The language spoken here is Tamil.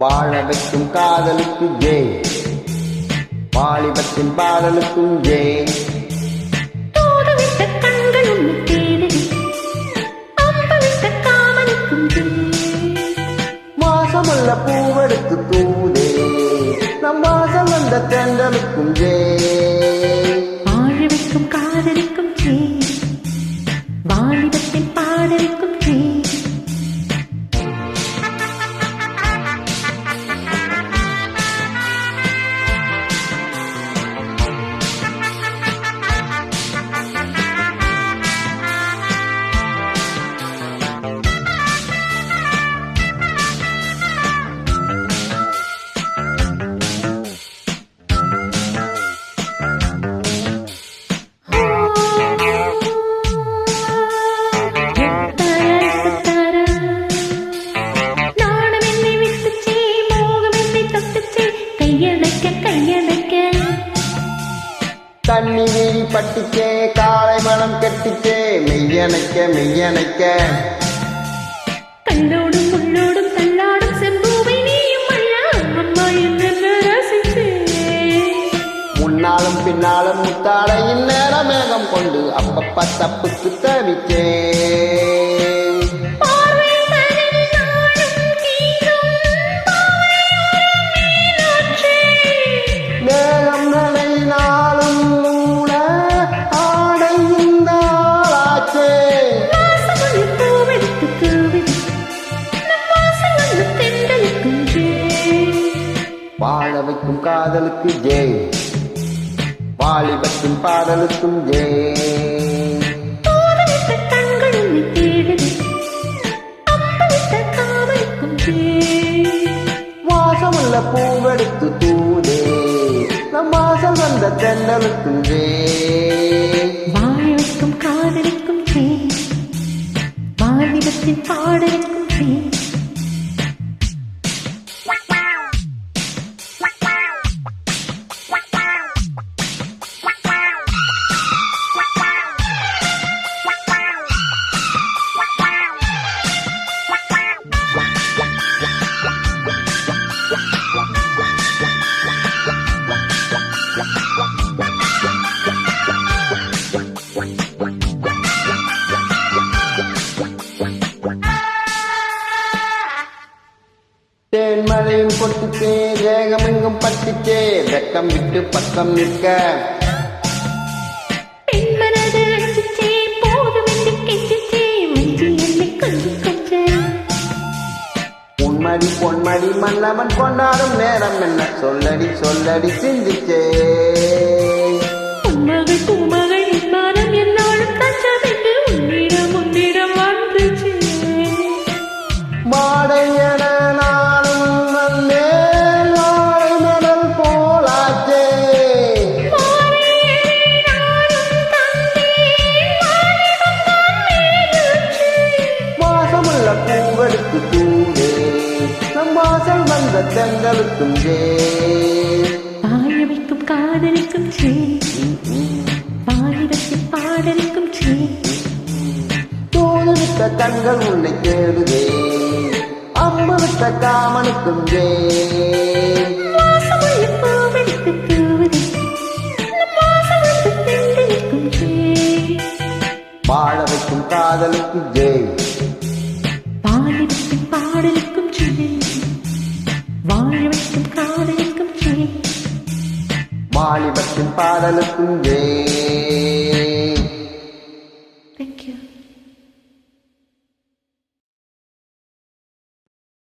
வாழ வைக்கும் காதலுக்கு ஜெய், வாலிபத்தின் பாடலுக்கும் ஜெய். தூதுவிட்ட கண்கள் உன்னை தேடுது, அம்பவிட்ட காமனுக்கும் ஜெய். வாசமுள்ள பூவெடுத்து தூதே, நம் வாசம் வந்த தென்றலுக்கும் ஜெய். வாழ வைக்கும் காதலுக்கும் ஜெய், வாலிபத்தின் பாடலுக்கும் ஜெய். தண்ணி வீரி பட்டிச்சே, காலை மனம் கெட்டிச்சே, மெய்யணைக்க மெய்யணைக்க. கண்ணோடும் முள்ளோடும் தள்ளாடும் செம்பூவை நீயும் ஐயா, அம்மா என்ன ரசிச்சே. முன்னாலும் பின்னாலும் முத்தாளை இந்நேர மேகம் கொண்டு அப்பப்ப தப்புக்கு தவிச்சே. மேகம் நனைனாலும் மூட ஆடை இந்தாளாச்சே. வாழ வைக்கும் காதலுக்கு ஜெய், வாலிபத்தின் பாடலுக்கும் ஜெய். வாசமுள்ள பூவெடுத்து தூதே, நம் வாசல் வந்த தென்றலுக்கும் ஜெய். வாழ வைக்கும் காதலுக்கும் ஜெய், வாலிபத்தின் பாடலுக்கும் ஜெய். தேன்மழையும் கொட்டுச்சே, தேகமெங்கும் பட்டுச்சே, வெக்கம் விட்டு பக்கம் நிற்க. உன்மடி பொன்மடி மன்னவன் கொண்டாடும் நேரம் என்ன, சொல்லடி சொல்லடி சிந்திச்சே. உன்மகள் பூமகள் இன்பாரம் என்னாலும் தச்சமென்று உன்னிடம் உன்னிடம் வந்துச்சே. மாடையன நானும் வந்தேன், வாழை மணல் போலாச்சே. வாசமுள்ள பூவெடுத்து தூதே, நம் வாசல் வந்த தென்றலுக்கும் ஜெய். வாழ வைக்கும் காதலுக்கும் ஜெய், வாலிபத்தின் பாடலுக்கும் ஜெய். தூதுவிட்ட கண்கள் உன்னை தேடுதே, அம்மவிட்ட காமனுக்கும் ஜெய். வாசமுள்ள பூவெடுத்து தூவுதே, நம் வாசல் வந்த தென்றலுக்கும் ஜெய். வாழ வைக்கும் காதலுக்கு ஜெய், வாலிபத்தின் பாடலுக்கும் ஜெய், வாழ வைக்கும் காதலுக்கும் ஜெய். வாலிபத்தின் பாடலுக்கும் ஜெய்.